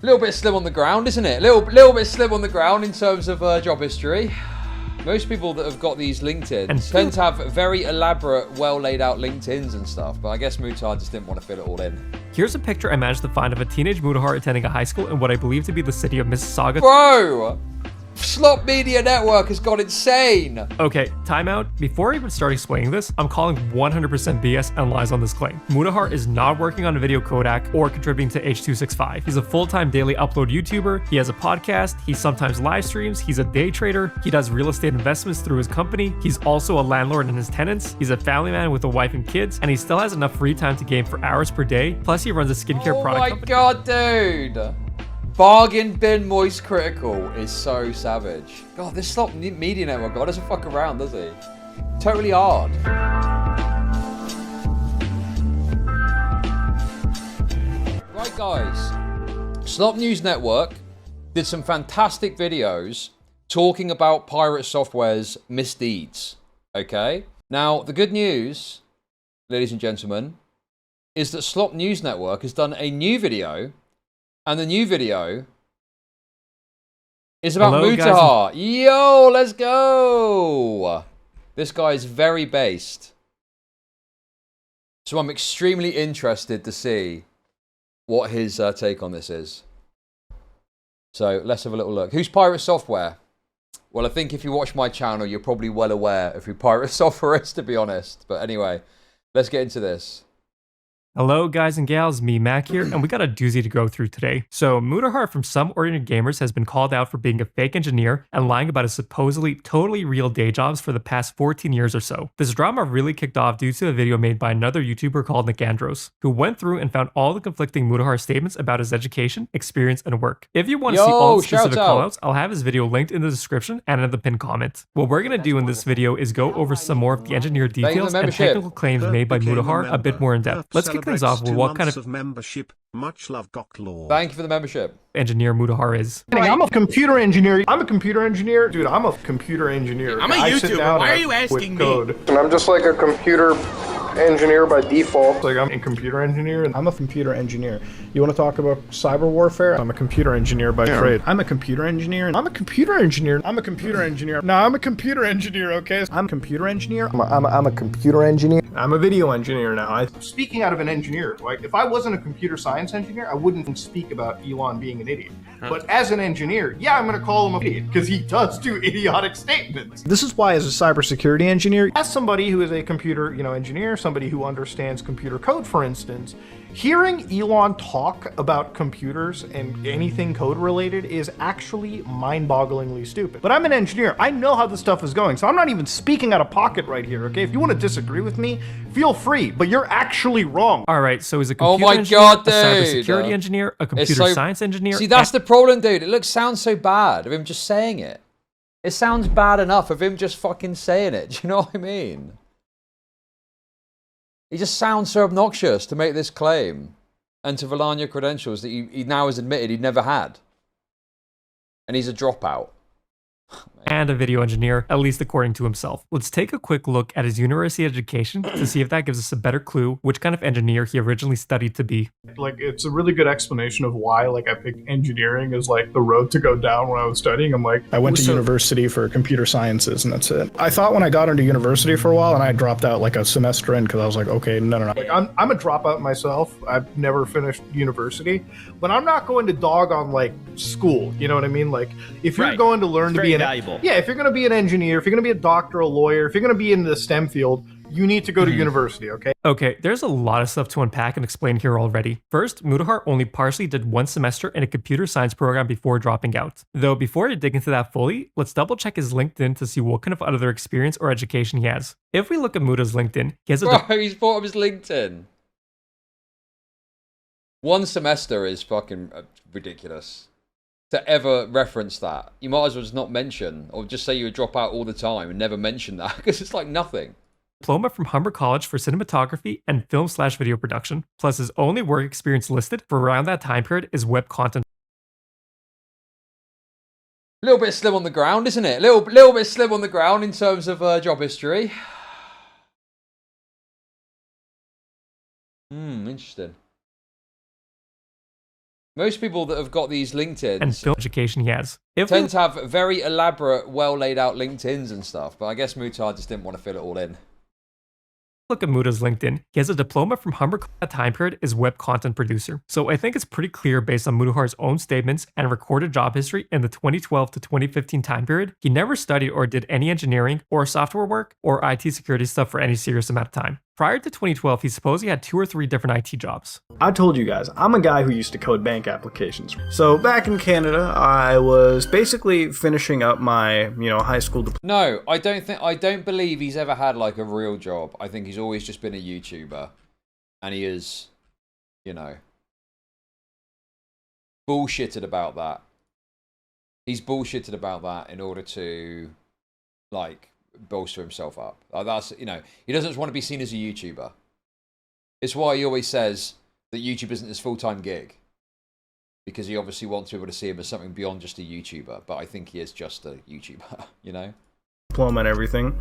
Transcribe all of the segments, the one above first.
A little bit slim on the ground, isn't it? Little bit slim on the ground in terms of job history. Most people that have got these LinkedIns tend to have very elaborate, well laid out LinkedIns and stuff, but I guess Mutahar just didn't want to fill it all in. Here's a picture I managed to find of a teenage Mutahar attending a high school in what I believe to be the city of Mississauga. Bro! Slop Media Network has gone insane! Okay, timeout. Before I even start explaining this, I'm calling 100% BS and lies on this claim. Mutahar is not working on a video codec or contributing to H265. He's a full-time daily upload YouTuber, he has a podcast, he sometimes live streams, he's a day trader, he does real estate investments through his company, he's also a landlord and his tenants, he's a family man with a wife and kids, and he still has enough free time to game for hours per day, plus he runs a skincare product company. Oh my god, dude! Bargain bin moist critical is so savage. God, this Slop Media Network guy doesn't fuck around, does he? Totally hard. Right, guys. Slop News Network did some fantastic videos talking about Pirate Software's misdeeds. Okay? Now, the good news, ladies and gentlemen, is that Slop News Network has done a new video. And the new video is about Mutahar. Yo, let's go. This guy is very based. So I'm extremely interested to see what his take on this is. So let's have a little look. Who's Pirate Software? Well, I think if you watch my channel, you're probably well aware of who Pirate Software is, to be honest. But anyway, let's get into this. Hello guys and gals, me Mac here, and we got a doozy to go through today. So Mutahar from Some Ordinary Gamers has been called out for being a fake engineer and lying about his supposedly totally real day jobs for the past 14 years or so. This drama really kicked off due to a video made by another YouTuber called Nick Andros, who went through and found all the conflicting Mutahar statements about his education, experience, and work. If you want to see all the specific callouts, I'll have his video linked in the description and in the pinned comment. What we're going to do in this video is go over some more of the engineer details and technical claims made by Mutahar a bit more in depth. Let's kick things off with what kind of membership. Much love, Gocklaw. Thank you for the membership. Engineer Mutahar is. I'm a computer engineer. I'm a computer engineer. Dude, I'm a computer engineer. I'm a YouTuber. Why are you asking me? And I'm just like a computer engineer by default. Like I'm a computer engineer and I'm a computer engineer. You want to talk about cyber warfare? I'm a computer engineer by trade. I'm a computer engineer and I'm a computer engineer. I'm a computer engineer. No, I'm a computer engineer, okay? I'm a computer engineer. I'm a computer engineer. I'm a video engineer now. Speaking out of an engineer, like if I wasn't a computer science engineer, I wouldn't speak about Elon being an idiot. But as an engineer, yeah, I'm going to call him an idiot because he does do idiotic statements. This is why, as a cybersecurity engineer, as somebody who is a computer, engineer, somebody who understands computer code, for instance, hearing Elon talk about computers and anything code related is actually mind-bogglingly stupid. But I'm an engineer. I know how this stuff is going, so I'm not even speaking out of pocket right here, okay? If you want to disagree with me, feel free, but you're actually wrong. All right, so he's a computer engineer, a cybersecurity engineer, a computer science engineer. See, that's the problem, dude. It sounds so bad of him just saying it. It sounds bad enough of him just fucking saying it. Do you know what I mean? He just sounds so obnoxious to make this claim and to rely on your credentials that he now has admitted he never had. And he's a dropout. And a video engineer, at least according to himself. Let's take a quick look at his university education to see if that gives us a better clue which kind of engineer he originally studied to be. Like, it's a really good explanation of why, like, I picked engineering as, like, the road to go down when I was studying. I went to university for computer sciences, and that's it. I thought when I got into university for a while, and I dropped out, like, a semester in, because I was like, okay, no. Like, I'm a dropout myself. I've never finished university, but I'm not going to dog on, like, school, you know what I mean? Like, if you're going to learn to be valuable. Yeah, if you're going to be an engineer, if you're going to be a doctor, a lawyer, if you're going to be in the STEM field, you need to go to university, okay? Okay, there's a lot of stuff to unpack and explain here already. First, Mutahar only partially did one semester in a computer science program before dropping out. Though before I dig into that fully, let's double check his LinkedIn to see what kind of other experience or education he has. If we look at Mutah's LinkedIn, he has a... Bro, he's brought up his LinkedIn. One semester is fucking ridiculous. To ever reference that. You might as well just not mention, or just say you would drop out all the time and never mention that, because it's like nothing. Diploma from Humber College for cinematography and film/video production, plus his only work experience listed for around that time period is web content. A little bit slim on the ground, isn't it? A little bit slim on the ground in terms of job history. Interesting. Most people that have got these LinkedIns and film education he has. Tend to have very elaborate, well laid out LinkedIns and stuff, but I guess Mutahar just didn't want to fill it all in. Look at Muta's LinkedIn. He has a diploma from Humber at time period as web content producer. So I think it's pretty clear based on Mutahar's own statements and recorded job history in the 2012 to 2015 time period, he never studied or did any engineering or software work or IT security stuff for any serious amount of time. Prior to 2012, he supposedly had 2 or 3 different IT jobs. I told you guys, I'm a guy who used to code bank applications. So back in Canada, I was basically finishing up my, high school diploma. No, I don't believe he's ever had like a real job. I think he's always just been a YouTuber. And he is, bullshitted about that. He's bullshitted about that in order to, bolster himself up. That's, he doesn't just want to be seen as a YouTuber. It's why he always says that YouTube isn't his full-time gig, because he obviously wants people to see him as something beyond just a YouTuber, but I think he is just a YouTuber, Diploma and everything.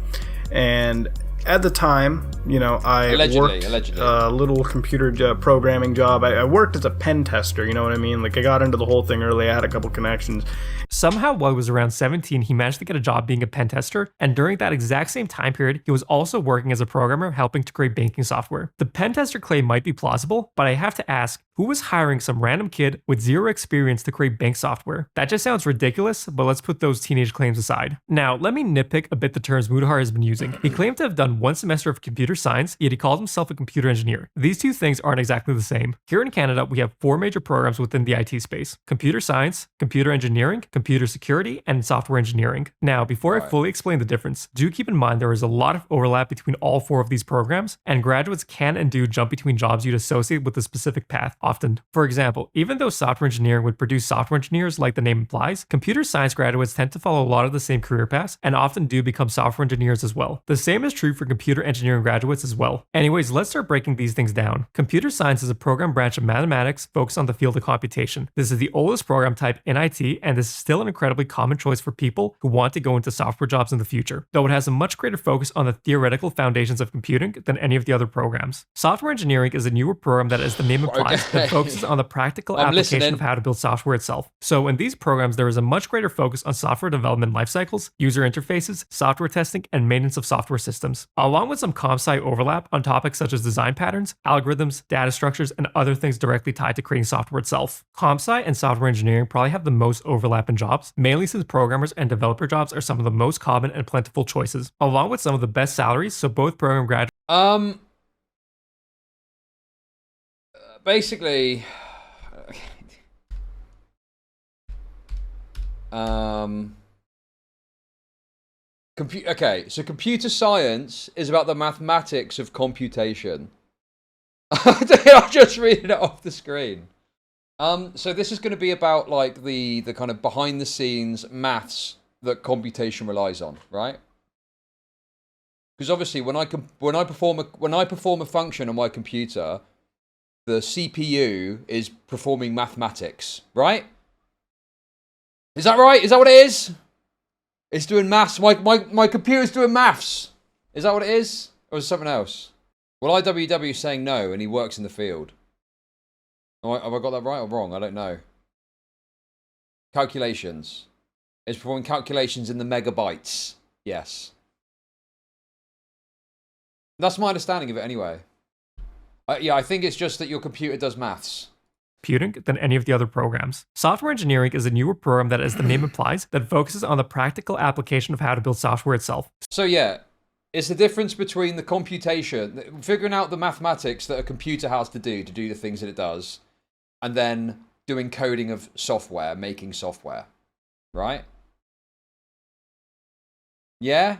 And at the time, I worked a little computer programming job. I worked as a pen tester, you know what I mean? Like, I got into the whole thing early. I had a couple connections. Somehow, while he was around 17, he managed to get a job being a pen tester, and during that exact same time period, he was also working as a programmer helping to create banking software. The pen tester claim might be plausible, but I have to ask, who was hiring some random kid with 0 experience to create bank software? That just sounds ridiculous, but let's put those teenage claims aside. Now, let me nitpick a bit the terms Mutahar has been using. He claimed to have done 1 semester of computer science, yet he called himself a computer engineer. These two things aren't exactly the same. Here in Canada, we have 4 major programs within the IT space: computer science, computer engineering, computer security, and software engineering. Now, before I fully explain the difference, do keep in mind there is a lot of overlap between all 4 of these programs, and graduates can and do jump between jobs you'd associate with a specific path often. For example, even though software engineering would produce software engineers like the name implies, computer science graduates tend to follow a lot of the same career paths and often do become software engineers as well. The same is true for computer engineering graduates as well. Anyways, let's start breaking these things down. Computer science is a program branch of mathematics focused on the field of computation. This is the oldest program type in IT, and this is still an incredibly common choice for people who want to go into software jobs in the future, though it has a much greater focus on the theoretical foundations of computing than any of the other programs. Software engineering is a newer program that, as the name implies, that focuses on the practical application of how to build software itself. So in these programs, there is a much greater focus on software development life cycles, user interfaces, software testing, and maintenance of software systems, along with some comp-sci overlap on topics such as design patterns, algorithms, data structures, and other things directly tied to creating software itself. Comp-sci and software engineering probably have the most overlap in jobs, mainly since programmers and developer jobs are some of the most common and plentiful choices, along with some of the best salaries, so both program graduates basically, so computer science is about the mathematics of computation. I'm just reading it off the screen. So this is going to be about like the kind of behind the scenes maths that computation relies on, right? Because obviously, when I perform a function on my computer, the CPU is performing mathematics, right? Is that right? Is that what it is? It's doing maths. My computer's doing maths. Is that what it is, or is it something else? Well, IWW is saying no, and he works in the field. Have I got that right or wrong? I don't know. Calculations. It's performing calculations in the megabytes. Yes. That's my understanding of it anyway. Yeah, I think it's just that your computer does maths. Computing than any of the other programs. Software engineering is a newer program that, as the name implies, that focuses on the practical application of how to build software itself. So yeah, it's the difference between the computation, figuring out the mathematics that a computer has to do the things that it does, and then doing coding of software, making software, right? Yeah,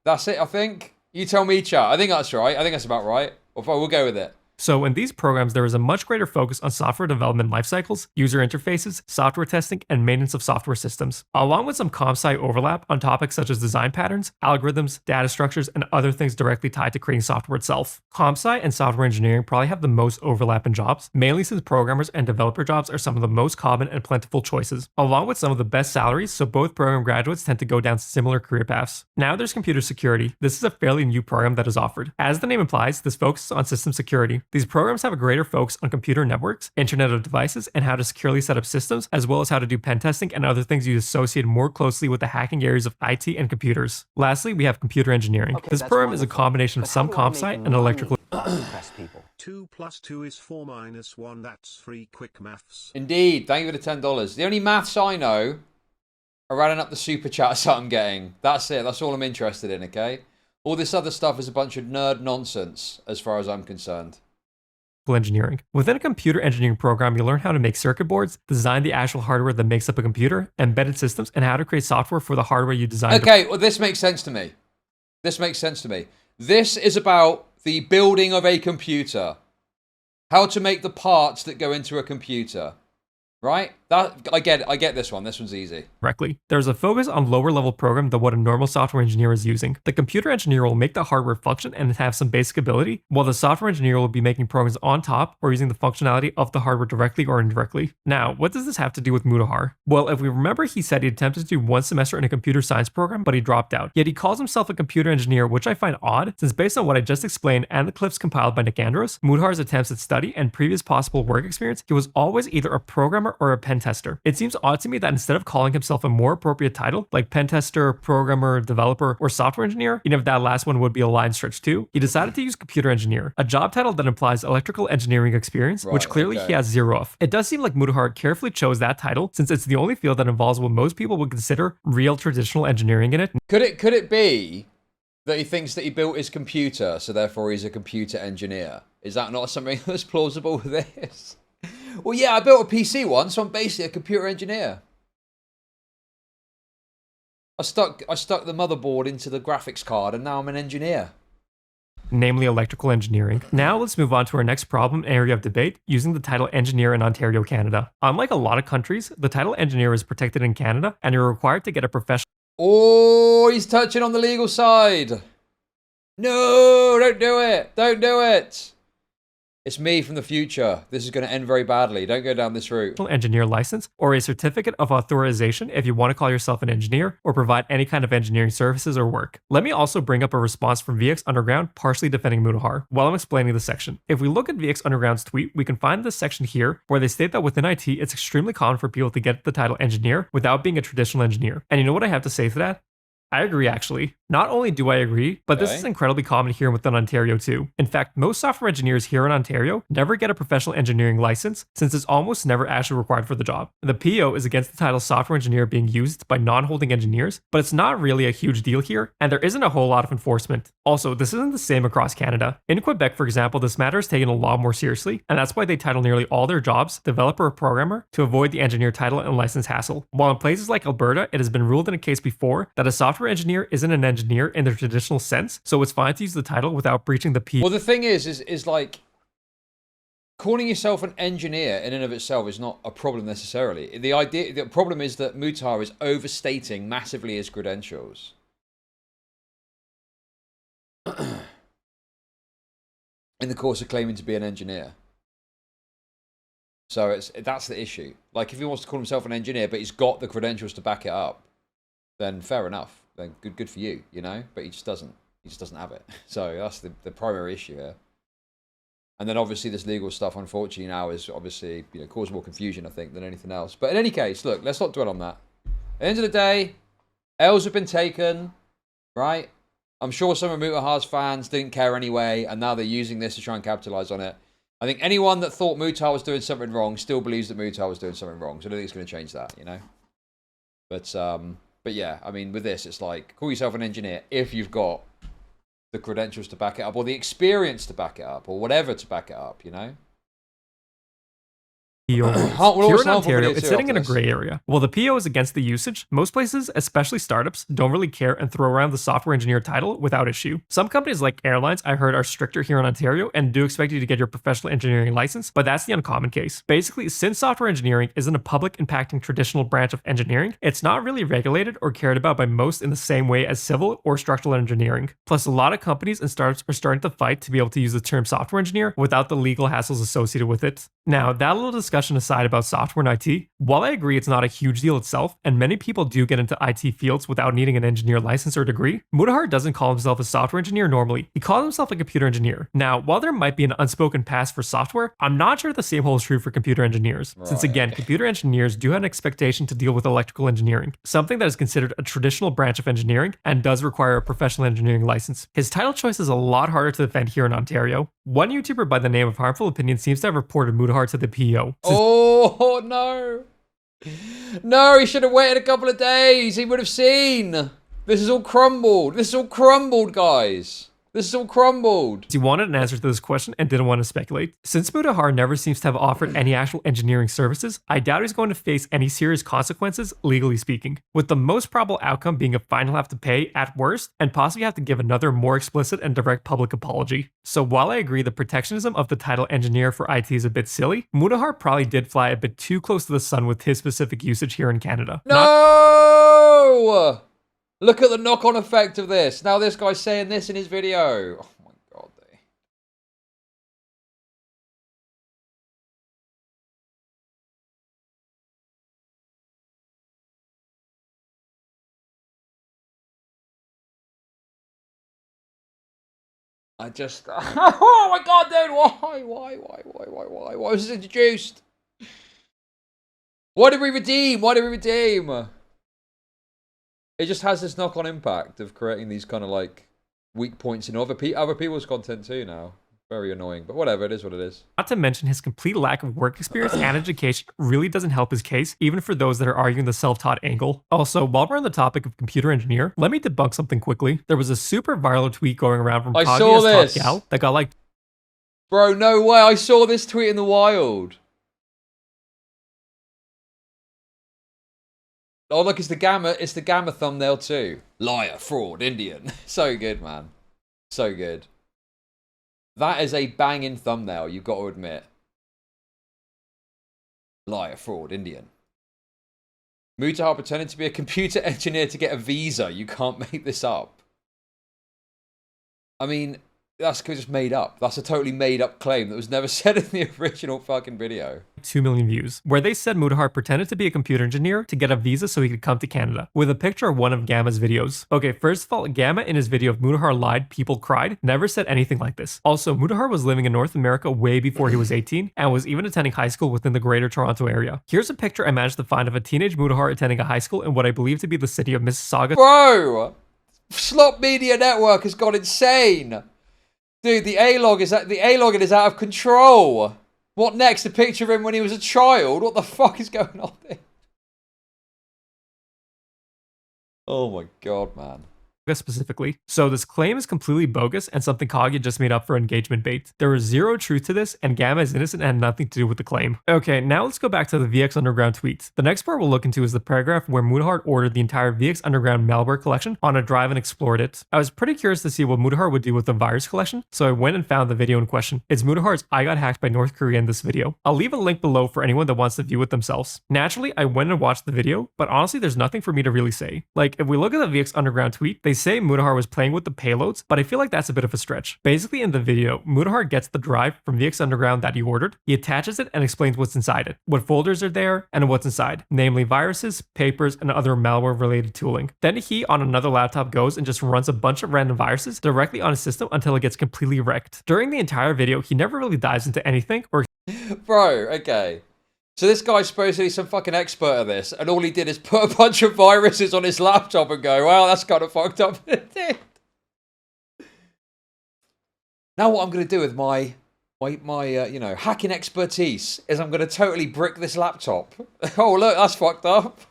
that's it, I think. You tell me, chat. I think that's right. I think that's about right. We'll go with it. So in these programs, there is a much greater focus on software development life cycles, user interfaces, software testing, and maintenance of software systems, along with some comp-sci overlap on topics such as design patterns, algorithms, data structures, and other things directly tied to creating software itself. Comp-sci and software engineering probably have the most overlap in jobs, mainly since programmers and developer jobs are some of the most common and plentiful choices, along with some of the best salaries, so both program graduates tend to go down similar career paths. Now there's computer security. This is a fairly new program that is offered. As the name implies, this focuses on system security. These programs have a greater focus on computer networks, Internet of Devices, and how to securely set up systems, as well as how to do pen testing and other things you associate more closely with the hacking areas of IT and computers. Lastly, we have computer engineering. This program is a combination of some comp sci and electrical. 2 + 2 is 4 - 1. That's 3 quick maths. Indeed. Thank you for the $10. The only maths I know are adding up the super chats that I'm getting. That's it. That's all I'm interested in, okay? All this other stuff is a bunch of nerd nonsense as far as I'm concerned. Engineering. Within a computer engineering program, you learn how to make circuit boards, design the actual hardware that makes up a computer, embedded systems, and how to create software for the hardware you design. Okay, well, this makes sense to me. This makes sense to me. This is about the building of a computer. How to make the parts that go into a computer. Right? That I get this one. This one's easy. Correctly. There's a focus on lower level program than what a normal software engineer is using. The computer engineer will make the hardware function and have some basic ability, while the software engineer will be making programs on top or using the functionality of the hardware directly or indirectly. Now, what does this have to do with Mutahar? Well, if we remember, he said he attempted to do one semester in a computer science program, but he dropped out. Yet he calls himself a computer engineer, which I find odd, since based on what I just explained and the clips compiled by Nick Andros, Mutahar's attempts at study and previous possible work experience, he was always either a programmer or a pen tester. It seems odd to me that instead of calling himself a more appropriate title, like pen tester, programmer, developer, or software engineer, even if that last one would be a line stretch too, he decided to use computer engineer, a job title that implies electrical engineering experience, which clearly he has zero of. It does seem like Mutahar carefully chose that title, since it's the only field that involves what most people would consider real traditional engineering in it. Could it be that he thinks that he built his computer, so therefore he's a computer engineer? Is that not something that's plausible with this? Well, yeah, I built a PC once, so I'm basically a computer engineer. I stuck the motherboard into the graphics card, and now I'm an engineer. Namely electrical engineering. Now let's move on to our next problem area of debate, using the title engineer in Ontario, Canada. Unlike a lot of countries, the title engineer is protected in Canada, and you're required to get a professional. Oh, he's touching on the legal side. No, don't do it. Don't do it. It's me from the future. This is going to end very badly. Don't go down this route. Engineer license or a certificate of authorization if you want to call yourself an engineer or provide any kind of engineering services or work. Let me also bring up a response from VX Underground partially defending Mutahar while I'm explaining the section. If we look at VX Underground's tweet, we can find this section here where they state that within IT, it's extremely common for people to get the title engineer without being a traditional engineer. And you know what I have to say to that? I agree, actually. Not only do I agree, but this is incredibly common here within Ontario too. In fact, most software engineers here in Ontario never get a professional engineering license since it's almost never actually required for the job. The PO is against the title software engineer being used by non-holding engineers, but it's not really a huge deal here, and there isn't a whole lot of enforcement. Also, this isn't the same across Canada. In Quebec, for example, this matter is taken a lot more seriously, and that's why they title nearly all their jobs developer or programmer to avoid the engineer title and license hassle. While in places like Alberta, it has been ruled in a case before that a software engineer isn't an engineer in the traditional sense, so it's fine to use the title without breaching the P. Well, the thing is like calling yourself an engineer in and of itself is not a problem necessarily. The problem is that Mutahar is overstating massively his credentials. In the course of claiming to be an engineer. So that's the issue. Like if he wants to call himself an engineer, but he's got the credentials to back it up, then fair enough. Then good for you, you know? But he just doesn't. He just doesn't have it. So that's the primary issue here. And then obviously this legal stuff, unfortunately, now is obviously, you know, causing more confusion, I think, than anything else. But in any case, look, let's not dwell on that. At the end of the day, L's have been taken, right? I'm sure some of Mutahar's fans didn't care anyway, and now they're using this to try and capitalize on it. I think anyone that thought Mutahar was doing something wrong still believes that Mutahar was doing something wrong. So I don't think it's going to change that, you know? But yeah, I mean, with this, it's like, call yourself an engineer if you've got the credentials to back it up, or the experience to back it up, or whatever to back it up, you know? Here in Ontario, it's sitting in a gray area. While the PO is against the usage, most places, especially startups, don't really care and throw around the software engineer title without issue. Some companies like airlines, I heard, are stricter here in Ontario and do expect you to get your professional engineering license, but that's the uncommon case. Basically, since software engineering isn't a public impacting traditional branch of engineering, it's not really regulated or cared about by most in the same way as civil or structural engineering. Plus, a lot of companies and startups are starting to fight to be able to use the term software engineer without the legal hassles associated with it. Now, that little discussion discussion aside about software and IT, while I agree it's not a huge deal itself, and many people do get into IT fields without needing an engineer license or degree, Mutahar doesn't call himself a software engineer normally. He calls himself a computer engineer. Now, while there might be an unspoken past for software, I'm not sure the same holds true for computer engineers. Since again, computer engineers do have an expectation to deal with electrical engineering, something that is considered a traditional branch of engineering and does require a professional engineering license. His title choice is a lot harder to defend here in Ontario. One YouTuber by the name of Harmful Opinion seems to have reported Mutahar to the PO. Oh no! No, he should have waited a couple of days. He would have seen. This is all crumbled. This is all crumbled, guys. This is all crumbled. He wanted an answer to this question and didn't want to speculate. Since Mutahar never seems to have offered any actual engineering services, I doubt he's going to face any serious consequences, legally speaking, with the most probable outcome being a fine he'll have to pay at worst, and possibly have to give another more explicit and direct public apology. So while I agree the protectionism of the title engineer for IT is a bit silly, Mutahar probably did fly a bit too close to the sun with his specific usage here in Canada. No! Look at the knock-on effect of this. Now this guy's saying this in his video. Oh my god. I just... Oh my god, dude! Why was this introduced? Why did we redeem? Why did we redeem? It just has this knock-on impact of creating these kind of like weak points in other people's content too now. Very annoying, but whatever, it is what it is. Not to mention his complete lack of work experience and education really doesn't help his case, even for those that are arguing the self-taught angle. Also, while we're on the topic of computer engineer, let me debunk something quickly. There was a super viral tweet going around from Poggy Top Gal that got like... Bro, no way, I saw this tweet in the wild. Oh look, it's the gamma thumbnail too. Liar, fraud, Indian. So good, man. So good. That is a banging thumbnail, you've got to admit. Liar, fraud, Indian. Mutahar pretending to be a computer engineer to get a visa. You can't make this up. I mean, that's just made up. That's a totally made up claim that was never said in the original fucking video. 2 million views, where they said Mutahar pretended to be a computer engineer to get a visa so he could come to Canada, with a picture of one of Gamma's videos. Okay, first of all, Gamma in his video of Mutahar lied, people cried, never said anything like this. Also, Mutahar was living in North America way before he was 18, and was even attending high school within the greater Toronto area. Here's a picture I managed to find of a teenage Mutahar attending a high school in what I believe to be the city of Mississauga. Bro! Slop Media Network has gone insane! Dude, the A-login is out of control! What next? A picture of him when he was a child? What the fuck is going on there? Oh my god, man. Specifically. So this claim is completely bogus and something Kaguya just made up for engagement bait. There is zero truth to this, and Gamma is innocent and had nothing to do with the claim. Okay, now let's go back to the VX Underground tweets. The next part we'll look into is the paragraph where Mutahar ordered the entire VX Underground malware collection on a drive and explored it. I was pretty curious to see what Mutahar would do with the virus collection, so I went and found the video in question. It's Mutahar's I got hacked by North Korea in this video. I'll leave a link below for anyone that wants to view it themselves. Naturally, I went and watched the video, but honestly there's nothing for me to really say. Like, if we look at the VX Underground tweet, they say Mutahar was playing with the payloads, but I feel like that's a bit of a stretch. Basically, in the video, Mutahar gets the drive from VX Underground that he ordered, he attaches it and explains what's inside it, what folders are there, and what's inside, namely viruses, papers, and other malware-related tooling. Then he, on another laptop, goes and just runs a bunch of random viruses directly on his system until it gets completely wrecked. During the entire video, he never really dives into anything or... Bro, okay. So this guy's supposedly some fucking expert at this, and all he did is put a bunch of viruses on his laptop and go, well, that's kind of fucked up. Now what I'm going to do with my you know, hacking expertise is I'm going to totally brick this laptop. Oh, look, that's fucked up.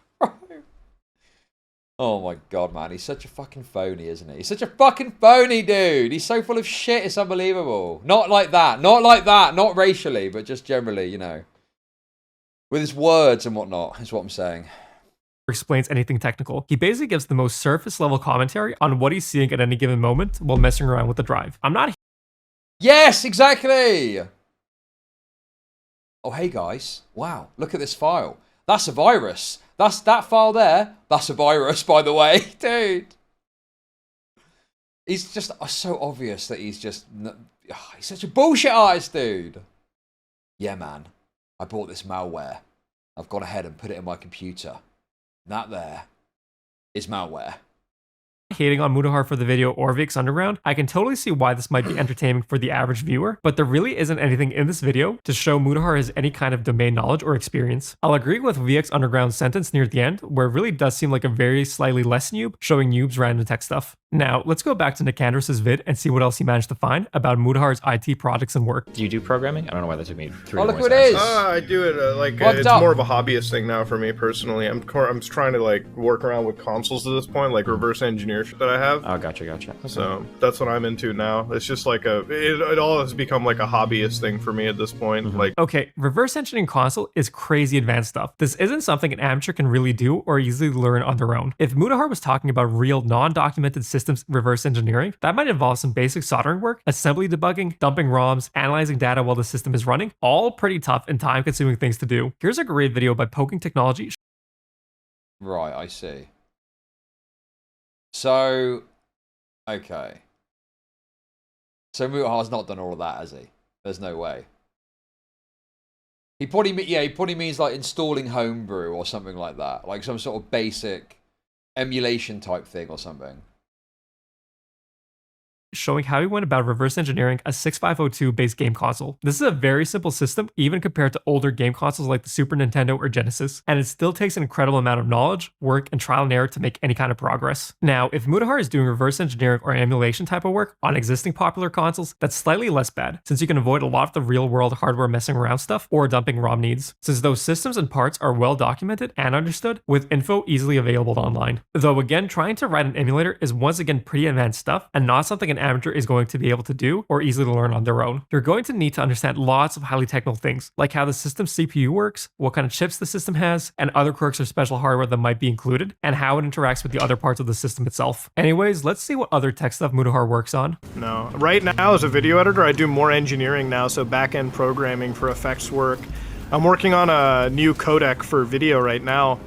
Oh my god, man, he's such a fucking phony, isn't he? He's such a fucking phony, dude. He's so full of shit, it's unbelievable. Not like that, not racially, but just generally, you know. With his words and whatnot, is what I'm saying. Explains anything technical. He basically gives the most surface level commentary on what he's seeing at any given moment while messing around with the drive. I'm not... Yes, exactly! Oh, hey guys. Wow, look at this file. That's a virus. That file there. That's a virus, by the way. Dude. He's just so obvious that he's just... He's such a bullshit artist, dude. Yeah, man. I bought this malware. I've gone ahead and put it in my computer. That there is malware. Hating on Mutahar for the video or VX Underground, I can totally see why this might be entertaining for the average viewer, but there really isn't anything in this video to show Mutahar has any kind of domain knowledge or experience. I'll agree with VX Underground's sentence near the end, where it really does seem like a very slightly less noob, showing noobs random tech stuff. Now, let's go back to Nicandros's vid and see what else he managed to find about Mutahar's IT projects and work. Do you do programming? I don't know why that took me 3 Oh, look more who it is! I do it it's up? more of a hobbyist thing now for me personally. I'm trying to like work around with consoles at this point, like reverse engineer shit that I have. Oh, gotcha. Okay. So that's what I'm into now. It's just like it all has become like a hobbyist thing for me at this point. Like, okay, reverse engineering console is crazy advanced stuff. This isn't something an amateur can really do or easily learn on their own. If Mutahar was talking about real non-documented systems reverse engineering, that might involve some basic soldering work, assembly debugging, dumping ROMs, analyzing data while the system is running, all pretty tough and time-consuming things to do. Here's a great video by Poking Technology. Right, I see. So, okay. So Mutahar's not done all of that, has he? There's no way. He probably means like installing Homebrew or something like that. Like some sort of basic emulation type thing or something. Showing how he went about reverse engineering a 6502-based game console. This is a very simple system, even compared to older game consoles like the Super Nintendo or Genesis, and it still takes an incredible amount of knowledge, work, and trial and error to make any kind of progress. Now, if Mutahar is doing reverse engineering or emulation type of work on existing popular consoles, that's slightly less bad, since you can avoid a lot of the real-world hardware messing around stuff or dumping ROM needs, since those systems and parts are well documented and understood, with info easily available online. Though again, trying to write an emulator is once again pretty advanced stuff, and not something an amateur is going to be able to do or easily learn on their own. You're going to need to understand lots of highly technical things, like how the system's CPU works, what kind of chips the system has, and other quirks or special hardware that might be included, and how it interacts with the other parts of the system itself. Anyways, let's see what other tech stuff Mutahar works on. no. Right now, as a video editor, I do more engineering now, so back-end programming for effects work. I'm working on a new codec for video right now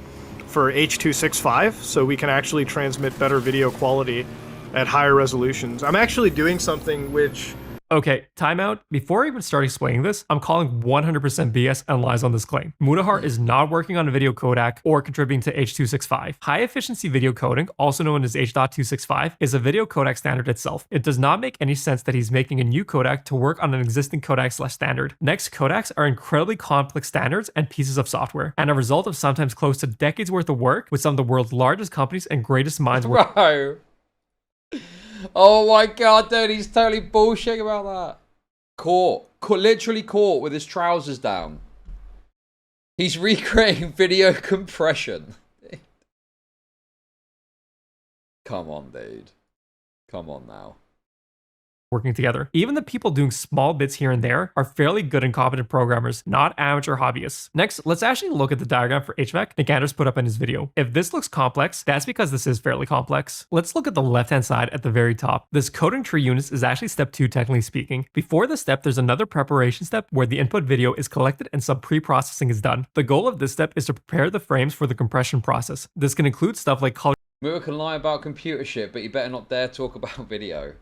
for H.265, so we can actually transmit better video quality at higher resolutions. I'm actually doing something which... Okay, timeout. Before I even start explaining this, I'm calling 100% BS and lies on this claim. Mutahar is not working on a video codec or contributing to H.265. High efficiency video coding, also known as H.265, is a video codec standard itself. It does not make any sense that he's making a new codec to work on an existing codec/standard. Next, codecs are incredibly complex standards and pieces of software, and a result of sometimes close to decades worth of work with some of the world's largest companies and greatest minds working. Bro. Oh my god, dude, he's totally bullshitting about that. Caught, literally caught with his trousers down. He's recreating video compression. Come on, dude. Come on now. Working together. Even the people doing small bits here and there are fairly good and competent programmers, not amateur hobbyists. Next, let's actually look at the diagram for HVAC Nicandros put up in his video. If this looks complex, that's because this is fairly complex. Let's look at the left-hand side at the very top. This coding tree units is actually step 2 technically speaking. Before this step, there's another preparation step where the input video is collected and some pre-processing is done. The goal of this step is to prepare the frames for the compression process. This can include stuff like color. Muta can lie about computer shit, but you better not dare talk about video.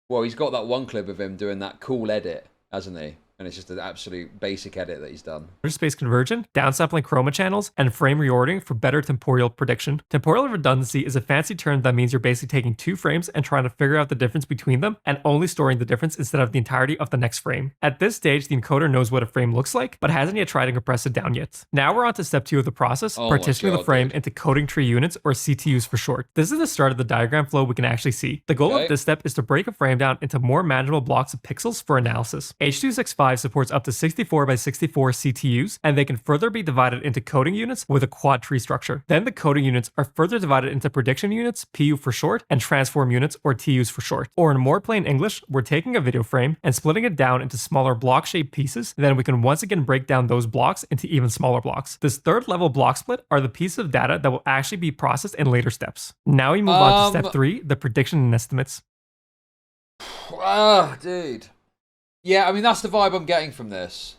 Well, he's got that one clip of him doing that cool edit, hasn't he? And it's just an absolute basic edit that he's done. Space conversion, downsampling chroma channels, and frame reordering for better temporal prediction. Temporal redundancy is a fancy term that means you're basically taking 2 frames and trying to figure out the difference between them and only storing the difference instead of the entirety of the next frame. At this stage, the encoder knows what a frame looks like, but hasn't yet tried to compress it down yet. Now we're on to step 2 of the process, partitioning the frame into coding tree units, or CTUs for short. This is the start of the diagram flow we can actually see. The goal of this step is to break a frame down into more manageable blocks of pixels for analysis. H.265 supports up to 64 by 64 CTUs, and they can further be divided into coding units with a quad tree structure. Then the coding units are further divided into prediction units, PU for short, and transform units, or TUs for short. Or in more plain English, we're taking a video frame and splitting it down into smaller block-shaped pieces, then we can once again break down those blocks into even smaller blocks. This third level block split are the pieces of data that will actually be processed in later steps. Now we move on to step 3, the prediction and estimates. Ah, dude. Yeah, I mean, that's the vibe I'm getting from this.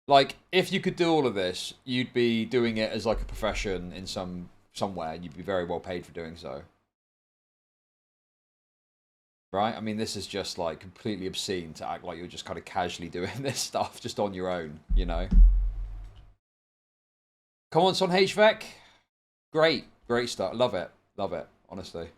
Like, if you could do all of this, you'd be doing it as like a profession in somewhere. You'd be very well paid for doing so. right? I mean, this is just like completely obscene to act like you're just kind of casually doing this stuff just on your own, you know? Comments on HVAC? Great stuff. Love it, honestly.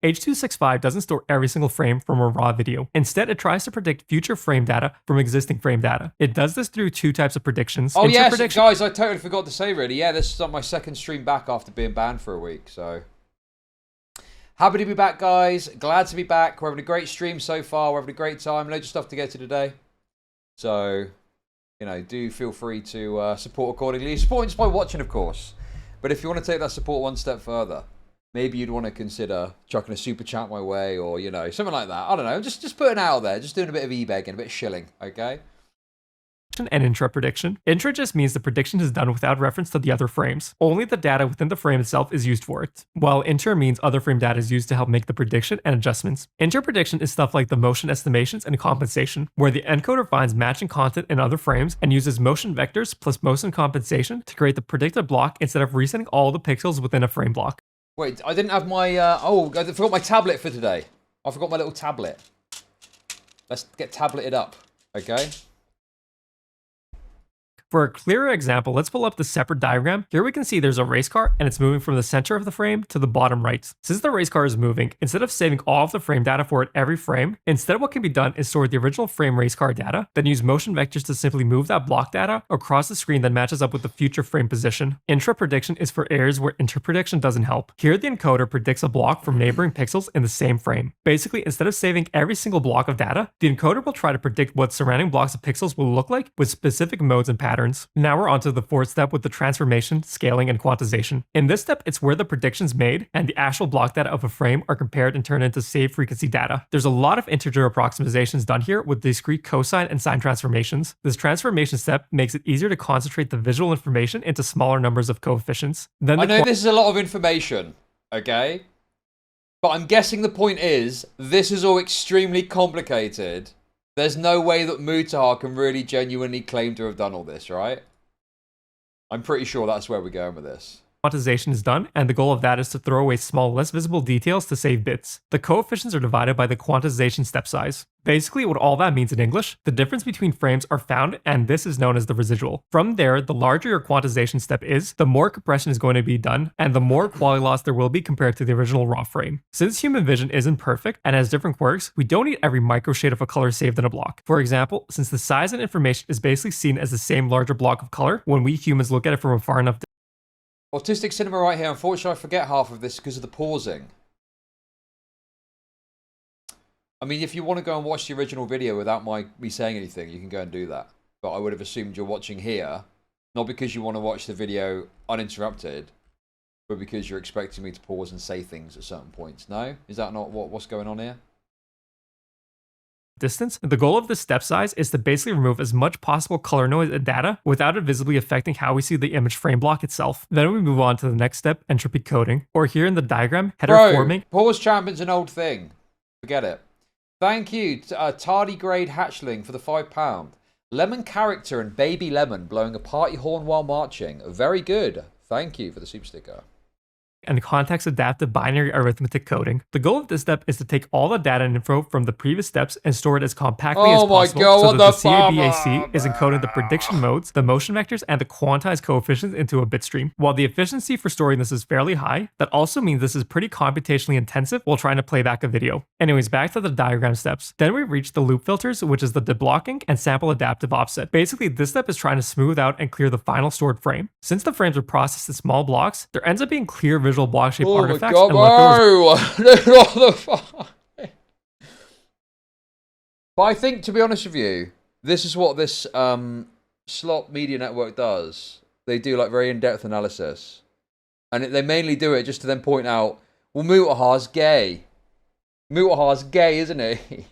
H.265 doesn't store every single frame from a raw video. Instead, it tries to predict future frame data from existing frame data. It does this through two types of predictions. Oh yes, guys, I totally forgot to say really. Yeah, this is on my second stream back after being banned for a week, so... Happy to be back, guys. Glad to be back. We're having a great stream so far. We're having a great time. Loads of stuff to get to today. So, you know, do feel free to support accordingly. Support just by watching, of course. But if you want to take that support one step further, maybe you'd want to consider chucking a super chat my way or, you know, something like that. I don't know. Just putting it out there. Just doing a bit of e-begging, a bit of shilling, okay? And intra prediction. Intra just means the prediction is done without reference to the other frames. Only the data within the frame itself is used for it, while inter means other frame data is used to help make the prediction and adjustments. Inter prediction is stuff like the motion estimations and compensation, where the encoder finds matching content in other frames and uses motion vectors plus motion compensation to create the predicted block instead of resetting all the pixels within a frame block. Wait, I didn't have my... oh, I forgot my tablet for today. I forgot my little tablet. Let's get tableted up, okay? For a clearer example, let's pull up the separate diagram. Here we can see there's a race car and it's moving from the center of the frame to the bottom right. Since the race car is moving, instead of saving all of the frame data for it every frame, instead what can be done is store the original frame race car data, then use motion vectors to simply move that block data across the screen that matches up with the future frame position. Intra prediction is for areas where inter prediction doesn't help. Here the encoder predicts a block from neighboring pixels in the same frame. Basically, instead of saving every single block of data, the encoder will try to predict what surrounding blocks of pixels will look like with specific modes and patterns. Now we're on to the fourth step with the transformation, scaling, and quantization. In this step, it's where the predictions made and the actual block data of a frame are compared and turned into saved frequency data. There's a lot of integer approximations done here with discrete cosine and sine transformations. This transformation step makes it easier to concentrate the visual information into smaller numbers of coefficients. Then I know this is a lot of information, okay? But I'm guessing the point is, this is all extremely complicated. There's no way that Mutahar can really genuinely claim to have done all this, right? I'm pretty sure that's where we're going with this. Quantization is done, and the goal of that is to throw away small, less visible details to save bits. The coefficients are divided by the quantization step size. Basically, what all that means in English, the difference between frames are found, and this is known as the residual. From there, the larger your quantization step is, the more compression is going to be done, and the more quality loss there will be compared to the original raw frame. Since human vision isn't perfect and has different quirks, we don't need every micro shade of a color saved in a block. For example, since the size and information is basically seen as the same larger block of color, when we humans look at it from a far enough Autistic Cinema right here. Unfortunately, I forget half of this because of the pausing. I mean, if you want to go and watch the original video without me saying anything, you can go and do that. But I would have assumed you're watching here, not because you want to watch the video uninterrupted, but because you're expecting me to pause and say things at certain points. No? Is that not what's going on here? distance. The goal of this step size is to basically remove as much possible color noise and data without it visibly affecting how we see the image frame block itself. Then we move on to the next step, entropy coding, or here in the diagram, header forming. Pause champion's an old thing. Forget it. Thank you, tardigrade hatchling for the £5. Lemon character and baby lemon blowing a party horn while marching. Very good. Thank you for the super sticker. And context-adaptive binary arithmetic coding. The goal of this step is to take all the data and info from the previous steps and store it as compactly as possible so that the CABAC is encoding the prediction modes, the motion vectors, and the quantized coefficients into a bit stream. While the efficiency for storing this is fairly high, that also means this is pretty computationally intensive while trying to play back a video. Anyways, back to the diagram steps. Then we reach the loop filters, which is the deblocking and sample adaptive offset. Basically, this step is trying to smooth out and clear the final stored frame. Since the frames are processed in small blocks, there ends up being clear visual block shape artifacts and leftovers. But I think, to be honest with you, this is what this Slop Media Network does. They do like very in-depth analysis, and they mainly do it just to then point out, well, Mutahar's gay. Mutahar's gay, isn't he?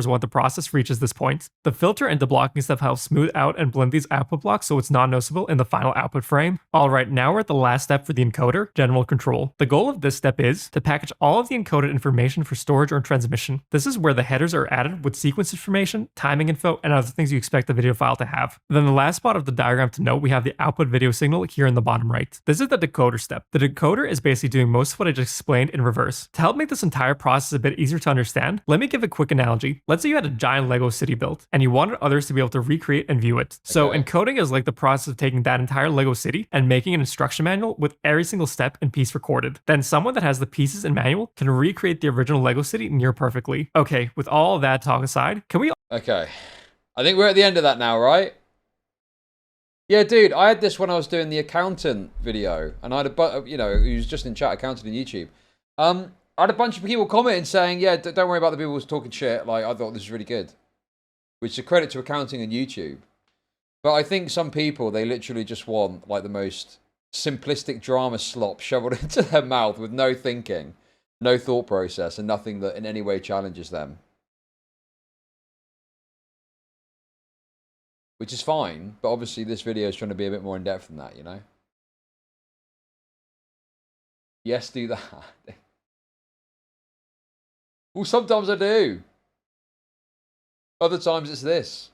once the process reaches this point. The filter and deblocking step helps smooth out and blend these output blocks so it's non-noticeable in the final output frame. Alright, now we're at the last step for the encoder, general control. The goal of this step is to package all of the encoded information for storage or transmission. This is where the headers are added with sequence information, timing info, and other things you expect the video file to have. Then the last spot of the diagram to note, we have the output video signal here in the bottom right. This is the decoder step. The decoder is basically doing most of what I just explained in reverse. To help make this entire process a bit easier to understand, let me give a quick analogy. Let's say you had a giant Lego city built, and you wanted others to be able to recreate and view it. So encoding is like the process of taking that entire Lego city and making an instruction manual with every single step and piece recorded. Then someone that has the pieces and manual can recreate the original Lego city near perfectly. Okay, with all of that talk aside, can we... Okay. I think we're at the end of that now, right? Yeah, dude, I had this when I was doing the accountant video, and I had a, you know, he was just in chat, accountant on YouTube. I had a bunch of people commenting saying, yeah, don't worry about the people who's talking shit. Like, I thought this was really good. Which is a credit to accounting and YouTube. But I think some people, they literally just want, like, the most simplistic drama slop shoveled into their mouth with no thinking, no thought process, and nothing that in any way challenges them. Which is fine, but obviously this video is trying to be a bit more in-depth than that, you know? Yes, do that. Well, sometimes I do. Other times it's this.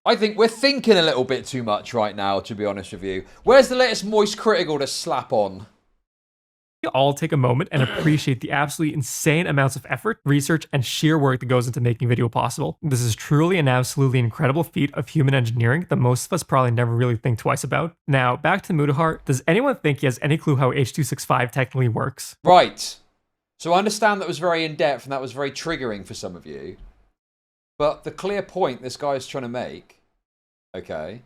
I think we're thinking a little bit too much right now, to be honest with you. Where's the latest Moist Critical to slap on? All take a moment and appreciate the absolutely insane amounts of effort, research, and sheer work that goes into making video possible. This is truly an absolutely incredible feat of human engineering that most of us probably never really think twice about. Now, back to Mutahar. Does anyone think he has any clue how H.265 technically works? Right. So I understand that was very in-depth and that was very triggering for some of you. But the clear point this guy is trying to make, okay,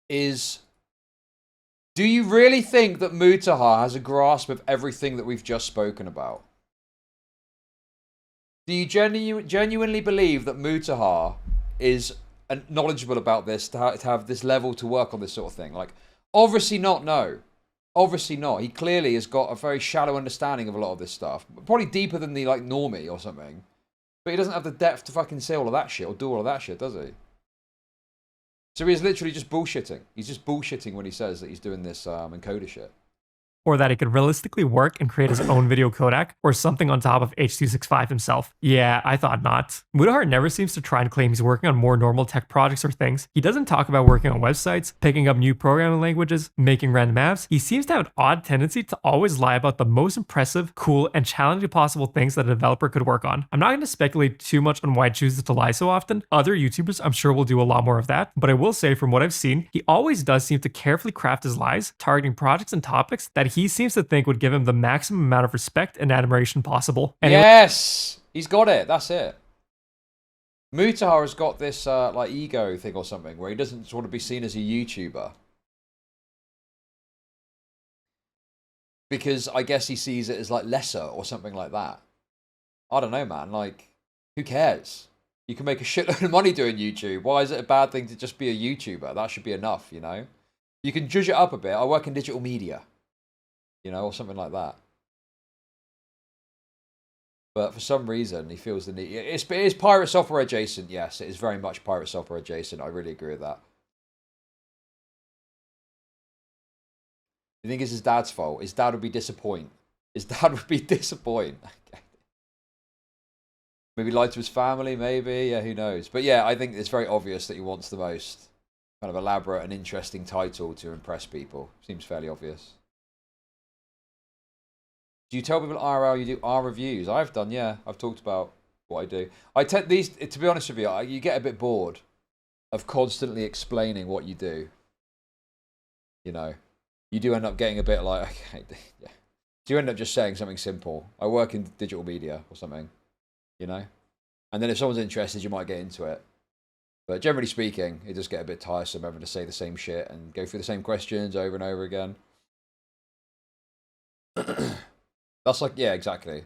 is... do you really think that Mutahar has a grasp of everything that we've just spoken about? Do you genuinely believe that Mutahar is knowledgeable about this, to have this level to work on this sort of thing? Like, obviously not, no. Obviously not. He clearly has got a very shallow understanding of a lot of this stuff. Probably deeper than the, like, normie or something. But he doesn't have the depth to fucking say all of that shit or do all of that shit, does he? So he's literally just bullshitting. He's just bullshitting when he says that he's doing this encoder shit. Or that he could realistically work and create his own video codec, or something on top of H.265 himself. Yeah, I thought not. Mutahar never seems to try and claim he's working on more normal tech projects or things. He doesn't talk about working on websites, picking up new programming languages, making random apps. He seems to have an odd tendency to always lie about the most impressive, cool, and challenging possible things that a developer could work on. I'm not going to speculate too much on why he chooses to lie so often. Other YouTubers, I'm sure, will do a lot more of that, but I will say from what I've seen, he always does seem to carefully craft his lies, targeting projects and topics that he seems to think would give him the maximum amount of respect and admiration possible. Anyway, yes! He's got it. That's it. Mutahar has got this like ego thing or something where he doesn't want to be seen as a YouTuber. Because I guess he sees it as like lesser or something like that. I don't know, man. Like, who cares? You can make a shitload of money doing YouTube. Why is it a bad thing to just be a YouTuber? That should be enough, you know? You can judge it up a bit. I work in digital media. You know, or something like that. But for some reason, he feels the need. It is pirate software adjacent, yes. It is very much pirate software adjacent. I really agree with that. You think it's his dad's fault? His dad would be disappointed. His dad would be disappointed. Maybe lied to his family, maybe. Yeah, who knows? But yeah, I think it's very obvious that he wants the most kind of elaborate and interesting title to impress people. Seems fairly obvious. Do you tell people IRL you do R reviews? I've done, yeah. I've talked about what I do. I take these, to be honest with you, you get a bit bored of constantly explaining what you do. You know, you do end up getting a bit like, okay, yeah. Do you end up just saying something simple? I work in digital media or something, you know? And then if someone's interested, you might get into it. But generally speaking, it does get a bit tiresome having to say the same shit and go through the same questions over and over again. That's like, yeah, exactly.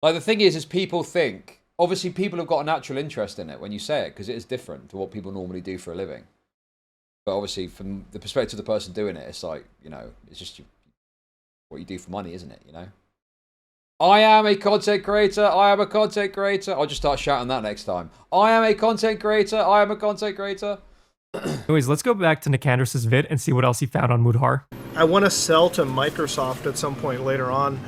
Like, the thing is people think, obviously people have got a natural interest in it when you say it, because it is different to what people normally do for a living. But obviously, from the perspective of the person doing it, it's like, you know, it's just what you do for money, isn't it, you know? I am a content creator. I am a content creator. I'll just start shouting that next time. I am a content creator. I am a content creator. Anyways, let's go back to Nicandros's vid and see what else he found on Mutahar. I want to sell to Microsoft at some point later on.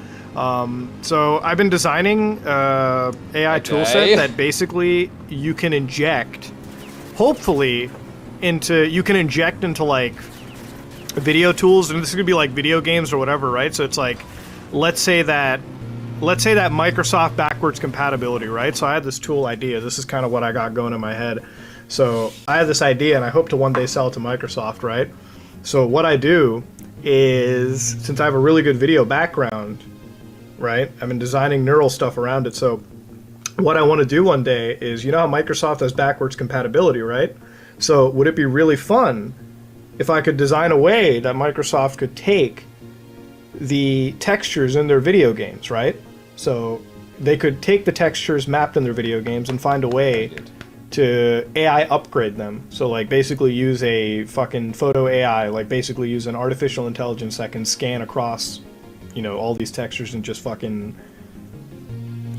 So I've been designing AI toolset that basically you can inject, hopefully, into like video tools, and this is gonna be like video games or whatever, right? So it's like, let's say that Microsoft backwards compatibility, right? So I had this tool idea. This is kind of what I got going in my head. So I have this idea, and I hope to one day sell it to Microsoft, right? So what I do is, since I have a really good video background, right, I've been designing neural stuff around it. So what I want to do one day is, you know how Microsoft has backwards compatibility, right? So would it be really fun if I could design a way that Microsoft could take the textures in their video games, right? So they could take the textures mapped in their video games and find a way to AI upgrade them. So like basically use a fucking photo AI, like basically use an artificial intelligence that can scan across, you know, all these textures and just fucking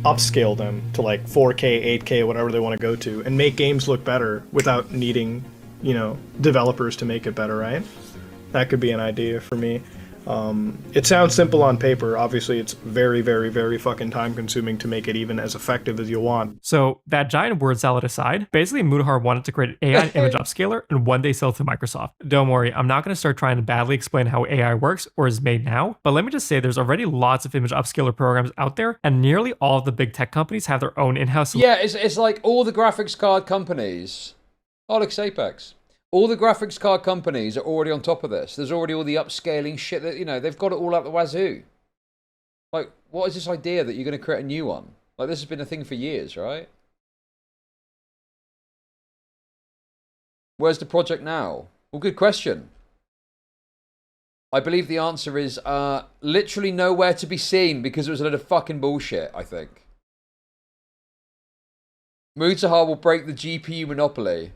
upscale them to like 4K, 8K, whatever they want to go to, and make games look better without needing, you know, developers to make it better, right? That could be an idea for me. It sounds simple on paper. Obviously, it's very, very, very fucking time consuming to make it even as effective as you want. So that giant word salad aside, basically Mutahar wanted to create an AI image upscaler and one day sell it to Microsoft. Don't worry, I'm not going to start trying to badly explain how AI works or is made now, but let me just say there's already lots of image upscaler programs out there, and nearly all of the big tech companies have their own in-house. Yeah, it's like all the graphics card companies. Alex Apex. All the graphics card companies are already on top of this. There's already all the upscaling shit that, you know, they've got it all up the wazoo. Like, what is this idea that you're going to create a new one? Like, this has been a thing for years, right? Where's the project now? Well, good question. I believe the answer is literally nowhere to be seen because it was a lot of fucking bullshit, I think. Mutahar will break the GPU monopoly.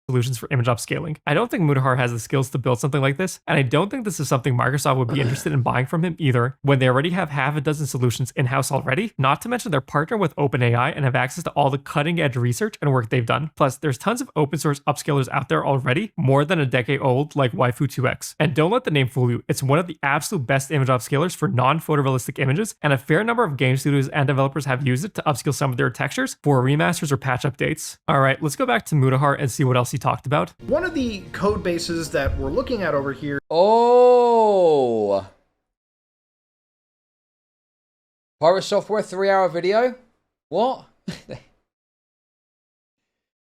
Solutions for image upscaling. I don't think Mutahar has the skills to build something like this, and I don't think this is something Microsoft would be interested in buying from him either, when they already have half a dozen solutions in-house already, not to mention they're partnered with OpenAI and have access to all the cutting-edge research and work they've done. Plus, there's tons of open source upscalers out there already, more than a decade old, like Waifu2x. And don't let the name fool you, it's one of the absolute best image upscalers for non-photorealistic images, and a fair number of game studios and developers have used it to upscale some of their textures for remasters or patch updates. Alright, let's go back to Mutahar and see what else he talked about. One of the code bases that we're looking at over here. Oh. Pirate Software 3-hour video? What?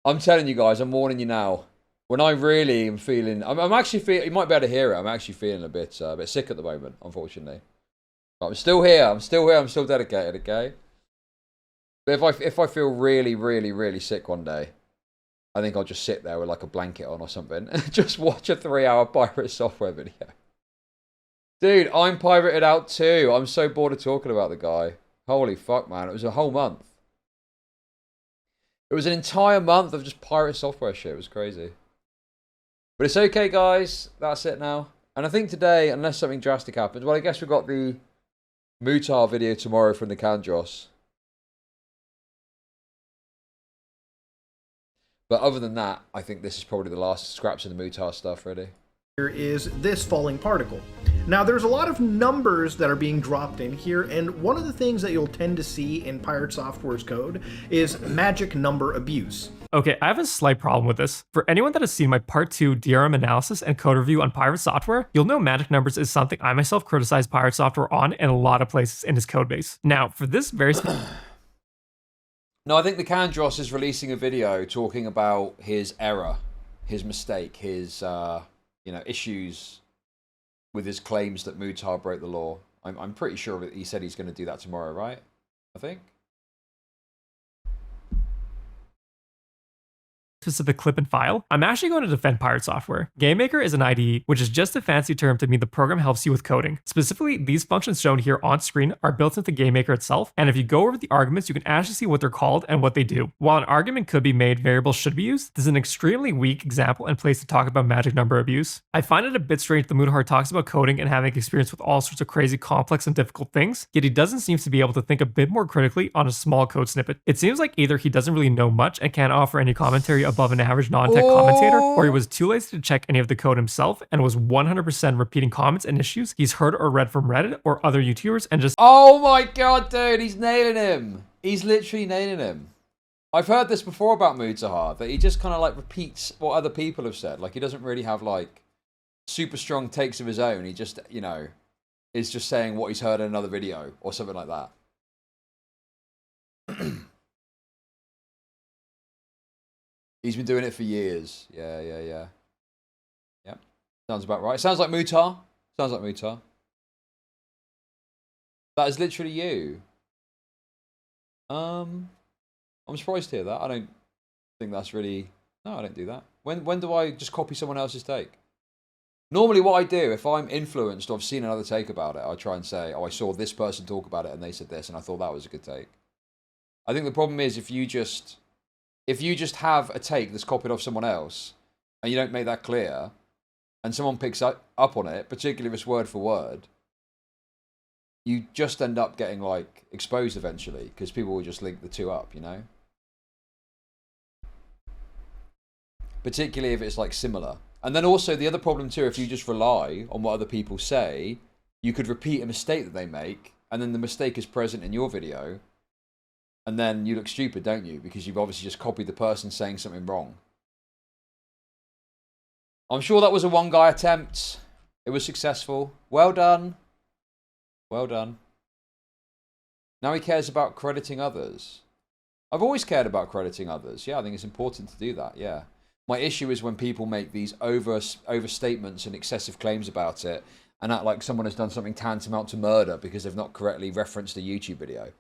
I'm telling you guys, I'm warning you now. When I really am feeling, I'm actually feeling, you might be able to hear it, I'm actually feeling a bit sick at the moment, unfortunately. But I'm still here, I'm still dedicated, okay? But if I feel really, really, really sick one day, I think I'll just sit there with like a blanket on or something and just watch a 3-hour Pirate Software video. Dude, I'm pirated out too. I'm so bored of talking about the guy. Holy fuck, man. It was a whole month. It was an entire month of just Pirate Software shit. It was crazy. But it's okay, guys. That's it now. And I think today, unless something drastic happens, well, I guess we've got the Mutahar video tomorrow from the Nicandros. But other than that, I think this is probably the last scraps of the Mutahar stuff, really. Here is this falling particle. Now, there's a lot of numbers that are being dropped in here, and one of the things that you'll tend to see in Pirate Software's code is magic number abuse. Okay, I have a slight problem with this. For anyone that has seen my part 2 DRM analysis and code review on Pirate Software, you'll know magic numbers is something I myself criticize Pirate Software on in a lot of places in his codebase. Now, for this very No, I think the Nicandros is releasing a video talking about his error, his mistake, his issues with his claims that Mutahar broke the law. I'm pretty sure that he said he's going to do that tomorrow, right? I think. specific clip and file, I'm actually going to defend pirate software. GameMaker is an IDE, which is just a fancy term to mean the program helps you with coding. Specifically, these functions shown here on screen are built into GameMaker itself, and if you go over the arguments, you can actually see what they're called and what they do. While an argument could be made, variables should be used, this is an extremely weak example and place to talk about magic number abuse. I find it a bit strange that Mutahar talks about coding and having experience with all sorts of crazy, complex, and difficult things, yet he doesn't seem to be able to think a bit more critically on a small code snippet. It seems like either he doesn't really know much and can't offer any commentary above an average non-tech commentator, or he was too lazy to check any of the code himself and was 100% repeating comments and issues he's heard or read from Reddit or other YouTubers and just— Oh my god, dude, he's nailing him. He's literally nailing him. I've heard this before about Mutahar, that he just kind of like repeats what other people have said. Like he doesn't really have like super strong takes of his own. He just, you know, is just saying what he's heard in another video or something like that. He's been doing it for years. Yeah. Yep. Sounds about right. Sounds like Mutahar. Sounds like Mutahar. That is literally you. I'm surprised to hear that. I don't think that's really... No, I don't do that. When do I just copy someone else's take? Normally what I do, if I'm influenced or I've seen another take about it, I try and say, oh, I saw this person talk about it and they said this and I thought that was a good take. I think the problem is if you just have a take that's copied off someone else and you don't make that clear and someone picks up on it, particularly if it's word for word, you just end up getting like exposed eventually because people will just link the two up, you know? Particularly if it's like similar. And then also the other problem too, if you just rely on what other people say, you could repeat a mistake that they make and then the mistake is present in your video and then you look stupid, don't you? Because you've obviously just copied the person saying something wrong. I'm sure that was a one-guy attempt. It was successful. Well done. Well done. Now he cares about crediting others. I've always cared about crediting others. Yeah, I think it's important to do that, yeah. My issue is when people make these overstatements and excessive claims about it and act like someone has done something tantamount to murder because they've not correctly referenced a YouTube video.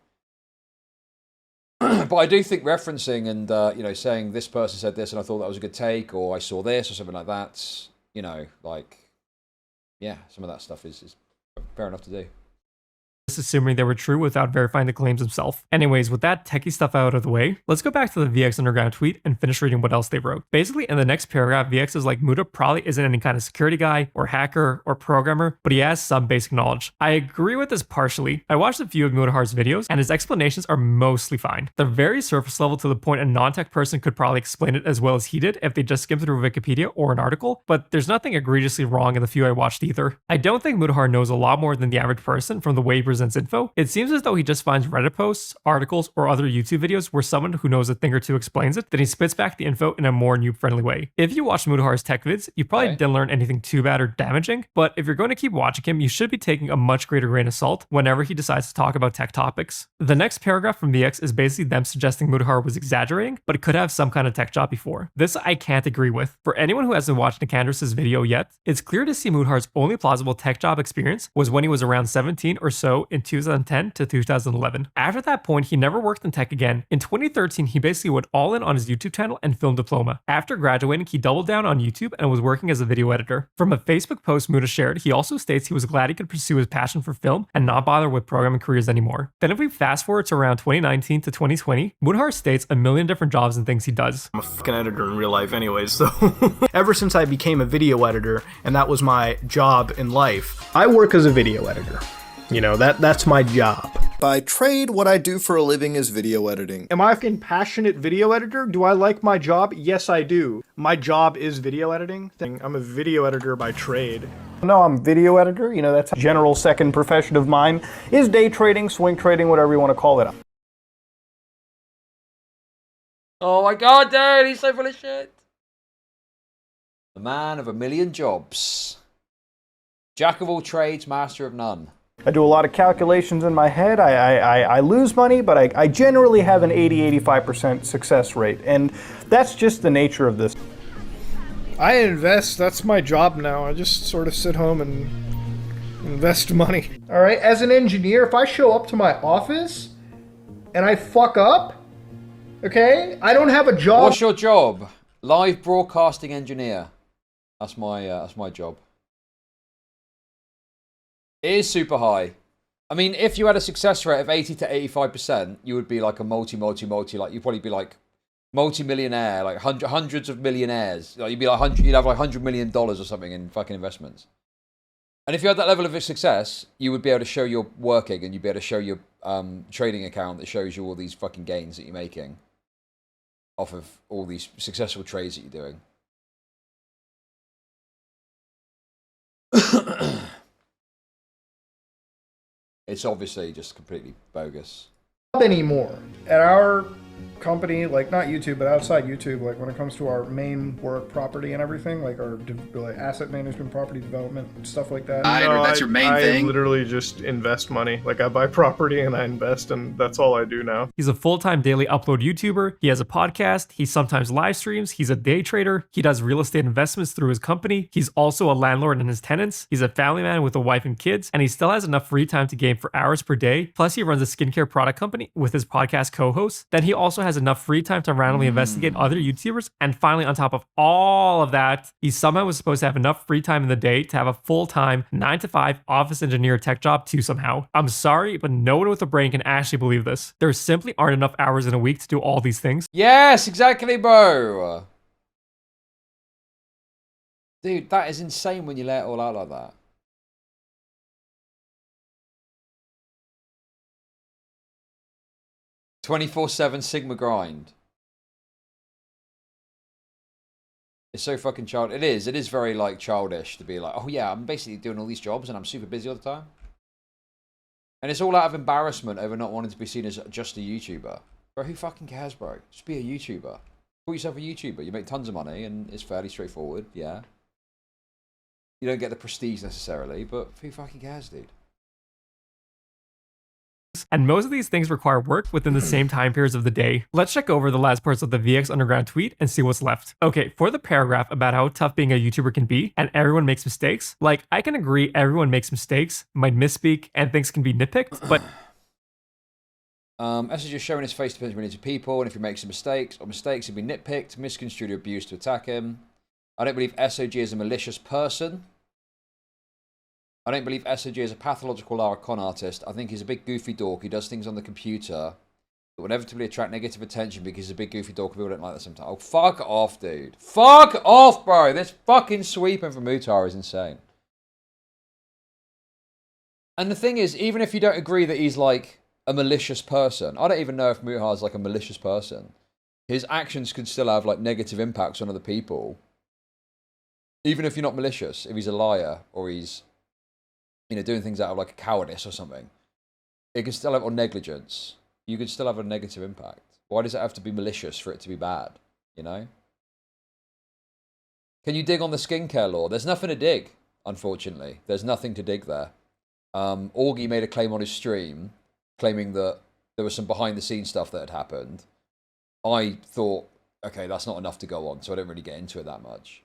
But I do think referencing and, you know, saying this person said this and I thought that was a good take or I saw this or something like that, you know, like, yeah, some of that stuff is fair enough to do. Assuming they were true without verifying the claims himself. Anyways, with that techie stuff out of the way, let's go back to the VX Underground tweet and finish reading what else they wrote. Basically, in the next paragraph, VX is like, Muta probably isn't any kind of security guy or hacker or programmer, but he has some basic knowledge. I agree with this partially. I watched a few of Mutahar's videos, and his explanations are mostly fine. They're very surface level to the point a non-tech person could probably explain it as well as he did if they just skimmed through Wikipedia or an article, but there's nothing egregiously wrong in the few I watched either. I don't think Mutahar knows a lot more than the average person from the way he presents info. It seems as though he just finds Reddit posts, articles, or other YouTube videos where someone who knows a thing or two explains it, then he spits back the info in a more noob-friendly way. If you watch Mutahar's tech vids, you probably didn't learn anything too bad or damaging, but if you're going to keep watching him, you should be taking a much greater grain of salt whenever he decides to talk about tech topics. The next paragraph from VX is basically them suggesting Mutahar was exaggerating, but it could have some kind of tech job before. This I can't agree with. For anyone who hasn't watched Nicandrus' video yet, it's clear to see Mutahar's only plausible tech job experience was when he was around 17 or so in 2010 to 2011. After that point, he never worked in tech again. In 2013, he basically went all in on his YouTube channel and film diploma. After graduating, he doubled down on YouTube and was working as a video editor. From a Facebook post Muta shared, he also states he was glad he could pursue his passion for film and not bother with programming careers anymore. Then if we fast forward to around 2019 to 2020, Mutahar states a million different jobs and things he does. I'm a fucking editor in real life anyways, so ever since I became a video editor and that was my job in life, I work as a video editor. You know, that's my job. By trade, what I do for a living is video editing. Am I a fucking passionate video editor? Do I like my job? Yes, I do. My job is video editing. I'm a video editor by trade. No, I'm video editor. You know, that's a general second profession of mine. Is day trading, swing trading, whatever you want to call it. Oh my god, dude, he's so full of shit. The man of a million jobs. Jack of all trades, master of none. I do a lot of calculations in my head. I lose money, but I generally have an 80-85% success rate. And that's just the nature of this. I invest. That's my job now. I just sort of sit home and invest money. All right, as an engineer, if I show up to my office and I fuck up, okay, I don't have a job. What's your job? Live broadcasting engineer. That's my job. It is super high. I mean, if you had a success rate of 80 to 85%, you would be like a multi, like you'd probably be like multi-millionaire, like hundreds of millionaires. Like you'd have like $100 million or something in fucking investments. And if you had that level of success, you would be able to show your working and you'd be able to show your trading account that shows you all these fucking gains that you're making off of all these successful trades that you're doing. It's obviously just completely bogus. Anymore. At our company, like not YouTube, but outside YouTube, like when it comes to our main work property and everything, like our like asset management, property development, stuff like that. That's your main thing? I literally just invest money. Like I buy property and I invest, and that's all I do now. He's a full-time daily upload YouTuber. He has a podcast. He sometimes live streams. He's a day trader. He does real estate investments through his company. He's also a landlord and his tenants. He's a family man with a wife and kids, and he still has enough free time to game for hours per day. Plus, he runs a skincare product company with his podcast co-hosts. Then he also has enough free time to randomly investigate other YouTubers. And finally, on top of all of that, he somehow was supposed to have enough free time in the day to have a full-time 9-to-5 office engineer tech job too somehow. I'm sorry, but no one with a brain can actually believe this. There simply aren't enough hours in a week to do all these things. Yes, exactly, bro. Dude, that is insane when you lay it all out like that. 24/7 Sigma grind. It's so fucking child. It is very like childish to be like, oh yeah, I'm basically doing all these jobs and I'm super busy all the time. And it's all out of embarrassment over not wanting to be seen as just a YouTuber. Bro, who fucking cares, bro? Just be a YouTuber. Call yourself a YouTuber. You make tons of money and it's fairly straightforward, yeah. You don't get the prestige necessarily, but who fucking cares, dude? And most of these things require work within the same time periods of the day. Let's check over the last parts of the VX Underground tweet and see what's left. Okay, for the paragraph about how tough being a YouTuber can be, and everyone makes mistakes, like, I can agree everyone makes mistakes, might misspeak, and things can be nitpicked, but... Essence just showing his face depends really to people, and if he makes mistakes, he'll be nitpicked, misconstrued or abused to attack him. I don't believe SOG is a malicious person. I don't believe SOG is a pathological Lara con artist. I think he's a big goofy dork who does things on the computer that will inevitably attract negative attention because he's a big goofy dork. People don't like that sometimes. Oh, fuck off, dude. Fuck off, bro. This fucking sweeping from Mutahar is insane. And the thing is, even if you don't agree that he's like a malicious person, I don't even know if Mutahar's like a malicious person. His actions could still have like negative impacts on other people. Even if you're not malicious, if he's a liar or he's, you know, doing things out of like a cowardice or something, it can still have, or negligence, you could still have a negative impact. Why does it have to be malicious for it to be bad, you know? Can you dig on the skincare law? There's nothing to dig, unfortunately. There's nothing to dig there. Augie made a claim on his stream, claiming that there was some behind-the-scenes stuff that had happened. I thought, okay, that's not enough to go on, so I don't really get into it that much.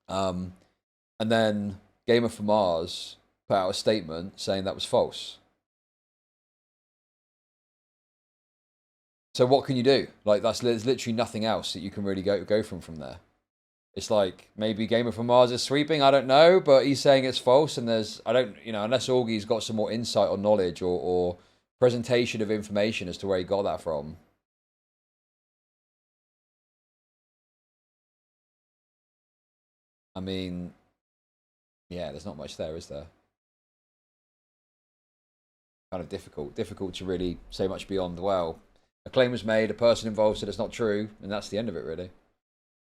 And then Gamer from Mars put out a statement saying that was false. So what can you do? Like, there's literally nothing else that you can really go from there. It's like, maybe Gamer from Mars is sweeping, I don't know, but he's saying it's false, and there's, I don't, you know, unless Augie's got some more insight or knowledge or presentation of information as to where he got that from. I mean, yeah, there's not much there, is there? Kind of difficult to really say much beyond, well, a claim was made, a person involved said it's not true, and that's the end of it, really.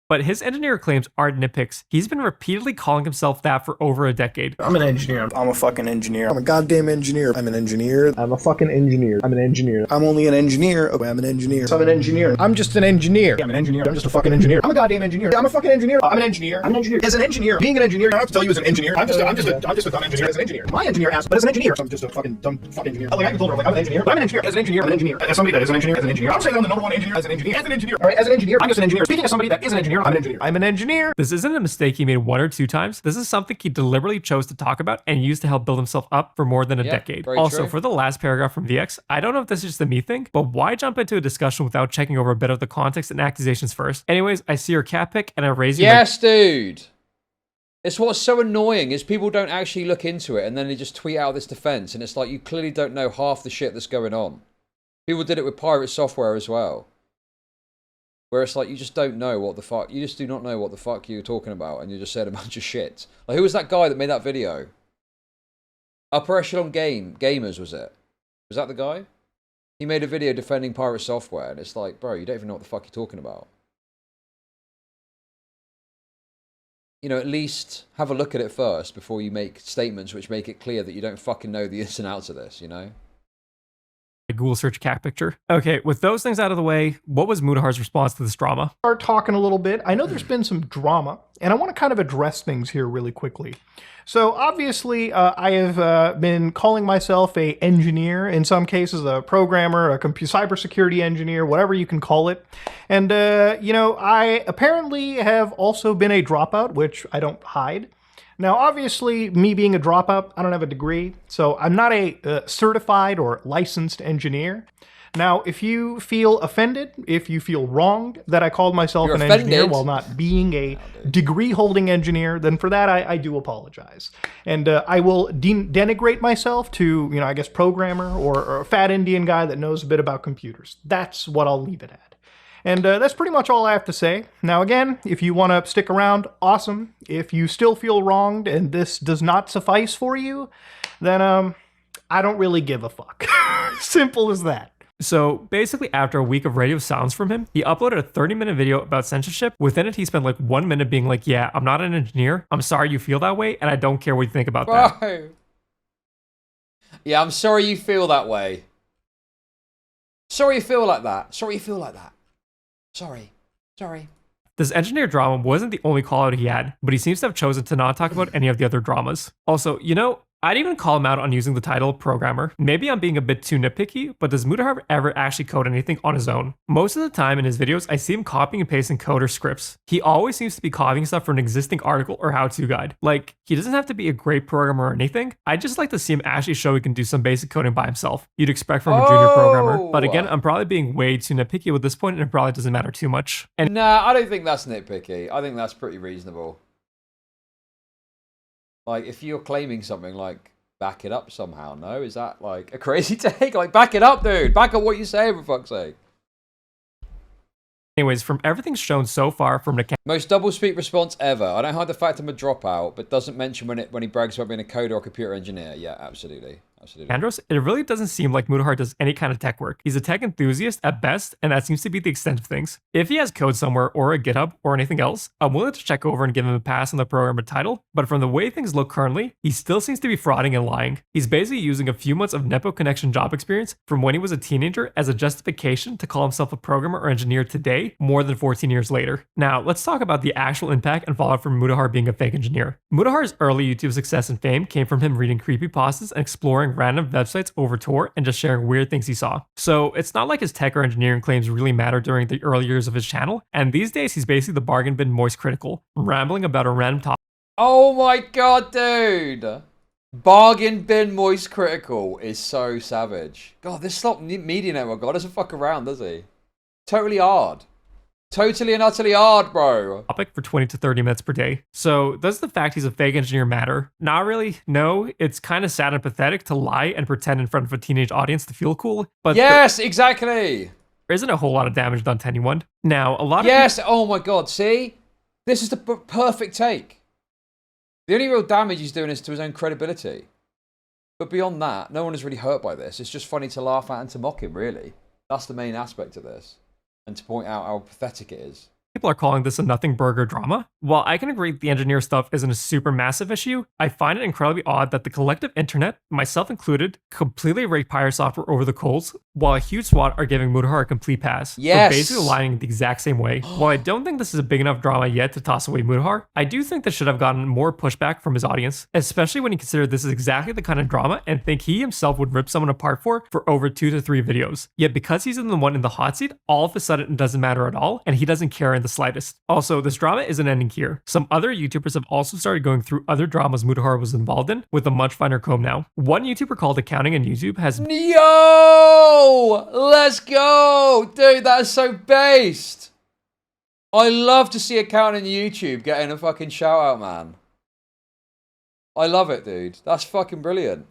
But his engineer claims aren't nitpicks. He's been repeatedly calling himself that for over a decade. I'm an engineer. I'm a fucking engineer. I'm a goddamn engineer. I'm an engineer. I'm a fucking engineer. I'm an engineer. I'm only an engineer. Oh, I'm an engineer. I'm an engineer. I'm just an engineer. I'm an engineer. I'm just a fucking engineer. I'm a goddamn engineer. I'm a fucking engineer. I'm an engineer. I'm an engineer. As an engineer, being an engineer, I don't have to tell you as an engineer. I'm just a dumb engineer as an engineer. My engineer asked, but as an engineer, so I'm just a fucking dumb fucking engineer. Like I can tell her, like I'm an engineer. But I'm an engineer. As an engineer, I'm an engineer. As somebody that is an engineer, as an engineer. I'm saying I'm the number one engineer as an engineer. As an engineer. All right, as an engineer, I'm just an engineer. Speaking as somebody that is an engineer, I'm an engineer. I'm an engineer. This isn't a mistake he made 1 or 2 times. This is something he deliberately chose to talk about and used to help build himself up for more than a decade. Also, true. for the last paragraph from VX, I don't know if this is just a me thing, but why jump into a discussion without checking over a bit of the context and accusations first? Anyways, I see your cat pick and I raise you. Yes, dude. It's what's so annoying is people don't actually look into it and then they just tweet out this defense and it's like you clearly don't know half the shit that's going on. People did it with pirate software as well. Where it's like you just don't know what the fuck, you just do not know what the fuck you're talking about and you just said a bunch of shit. Like who was that guy that made that video? Upper Echelon Gamers was it? Was that the guy? He made a video defending pirate software and it's like, bro, you don't even know what the fuck you're talking about. You know, at least have a look at it first before you make statements which make it clear that you don't fucking know the ins and outs of this, you know? Google search cat picture. Okay, with those things out of the way, what was Mutahar's response to this drama? Start talking a little bit. I know there's been some drama, and I want to kind of address things here really quickly. So obviously, I have been calling myself a engineer, in some cases a programmer, a cybersecurity engineer, whatever you can call it. And, you know, I apparently have also been a dropout, which I don't hide. Now, obviously, me being a dropout, I don't have a degree, so I'm not a certified or licensed engineer. Now, if you feel offended, if you feel wronged that I called myself an engineer while not being a degree-holding engineer, then for that, I do apologize. And I will denigrate myself to, you know, I guess programmer or a fat Indian guy that knows a bit about computers. That's what I'll leave it at. And that's pretty much all I have to say. Now again, if you want to stick around, awesome. If you still feel wronged and this does not suffice for you, then I don't really give a fuck. Simple as that. So basically after a week of radio silence from him, he uploaded a 30-minute video about censorship. Within it, he spent like 1 minute being like, yeah, I'm not an engineer. I'm sorry you feel that way, and I don't care what you think about that. Yeah, I'm sorry you feel that way. Sorry you feel like that. Sorry you feel like that. Sorry. This engineer drama wasn't the only call out he had, but he seems to have chosen to not talk about any of the other dramas. Also, you know, I'd even call him out on using the title programmer. Maybe I'm being a bit too nitpicky, but does Mutahar ever actually code anything on his own? Most of the time in his videos, I see him copying and pasting code or scripts. He always seems to be copying stuff from an existing article or how-to guide. Like, he doesn't have to be a great programmer or anything. I'd just like to see him actually show he can do some basic coding by himself. You'd expect from a junior programmer. But again, I'm probably being way too nitpicky at this point, and it probably doesn't matter too much. And nah, I don't think that's nitpicky. I think that's pretty reasonable. Like, if you're claiming something, like, back it up somehow, no? Is that, like, a crazy take? Like, back it up, dude! Back up what you say, for fuck's sake. anyways, from everything shown so far from an most double-speak response ever. I don't hide the fact I'm a dropout, but doesn't mention when he brags about being a coder or computer engineer. Yeah, absolutely. Andros, it really doesn't seem like Mutahar does any kind of tech work. He's a tech enthusiast at best, and that seems to be the extent of things. If he has code somewhere or a GitHub or anything else, I'm willing to check over and give him a pass on the programmer title, but from the way things look currently, he still seems to be frauding and lying. He's basically using a few months of Nepo connection job experience from when he was a teenager as a justification to call himself a programmer or engineer today, more than 14 years later. Now, let's talk about the actual impact and fallout from Mutahar being a fake engineer. Mutahar's early YouTube success and fame came from him reading creepypastas and exploring random websites over Tor and just sharing weird things he saw. So it's not like his tech or engineering claims really matter during the early years of his channel, and these days he's basically the bargain bin moist critical, rambling about a random topic. Oh my god, dude! Bargain bin moist critical is so savage. God, this Slop Media Network God doesn't fuck around, does he? Totally hard. Totally and utterly hard, bro. Topic for 20 to 30 minutes per day. So does the fact he's a fake engineer matter? Not really. No, it's kind of sad and pathetic to lie and pretend in front of a teenage audience to feel cool. But yes, exactly. There isn't a whole lot of damage done to anyone. Now, a lot of yes, oh my god, see? This is the perfect take. The only real damage he's doing is to his own credibility. But beyond that, no one is really hurt by this. It's just funny to laugh at and to mock him, really. That's the main aspect of this. And to point out how pathetic it is. People are calling this a nothing burger drama. While I can agree the engineer stuff isn't a super massive issue, I find it incredibly odd that the collective internet, myself included, completely raked pirate software over the coals while a huge swath are giving Mutahar a complete pass. Yes. For basically aligning the exact same way. While I don't think this is a big enough drama yet to toss away Mutahar, I do think this should have gotten more pushback from his audience, especially when you consider this is exactly the kind of drama and think he himself would rip someone apart for over 2 to 3 videos. Yet because he's the one in the hot seat, all of a sudden it doesn't matter at all, and he doesn't care in the slightest. Also, this drama isn't ending here. Some other YouTubers have also started going through other dramas Mutahar was involved in with a much finer comb now. One YouTuber called Accounting on YouTube has— Yo! Let's go! Dude, that is so based. I love to see Accounting on YouTube getting a fucking shout out, man. I love it, dude. That's fucking brilliant.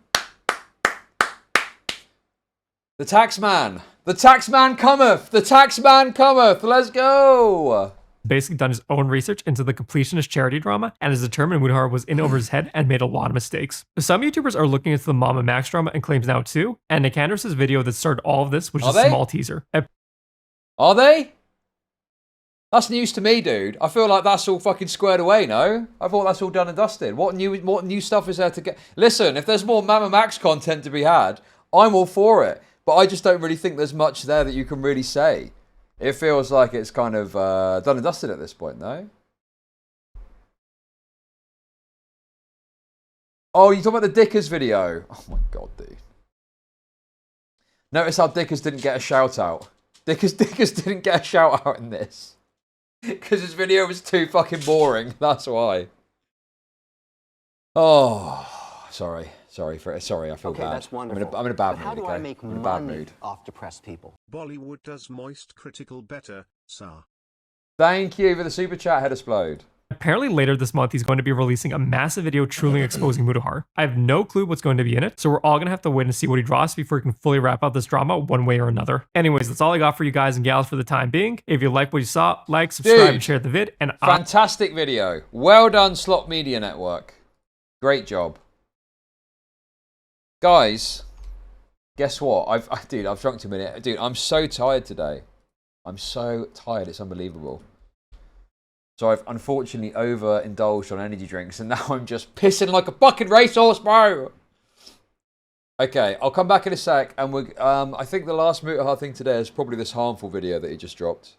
The taxman. The taxman cometh. The taxman cometh. Let's go. Basically done his own research into the completionist charity drama and has determined Mutahar was in over his head and made a lot of mistakes. Some YouTubers are looking into the Mama Max drama and claims now too, and Nicandra's video that started all of this was just a small teaser. Are they? That's news to me, dude. I feel like that's all fucking squared away, no? I thought that's all done and dusted. What new stuff is there to get? Listen, if there's more Mama Max content to be had, I'm all for it. But I just don't really think there's much there that you can really say. It feels like it's kind of done and dusted at this point, no? Oh, you talking about the Dickers video? Oh my god, dude. Notice how Dickers didn't get a shout out. Dickers didn't get a shout out in this. Because his video was too fucking boring. That's why. Oh, sorry. Sorry, I feel bad. That's wonderful. I'm in a bad mood. How do I make money off depressed people? Bollywood does moist critical better, sir. Thank you for the super chat, Head Explode. Apparently later this month he's going to be releasing a massive video truly exposing Mutahar. I have no clue what's going to be in it, so we're all going to have to wait and see what he draws before he can fully wrap up this drama one way or another. Anyways, that's all I got for you guys and gals for the time being. If you like what you saw, like, subscribe, and share the vid. And fantastic video. Well done, Slop Media Network. Great job. Guys, guess what? I've drunk 2 minutes. Dude, I'm so tired today. I'm so tired, it's unbelievable. So I've unfortunately overindulged on energy drinks, and now I'm just pissing like a fucking racehorse, bro. Okay, I'll come back in a sec, and I think the last Mutahar thing today is probably this harmful video that he just dropped.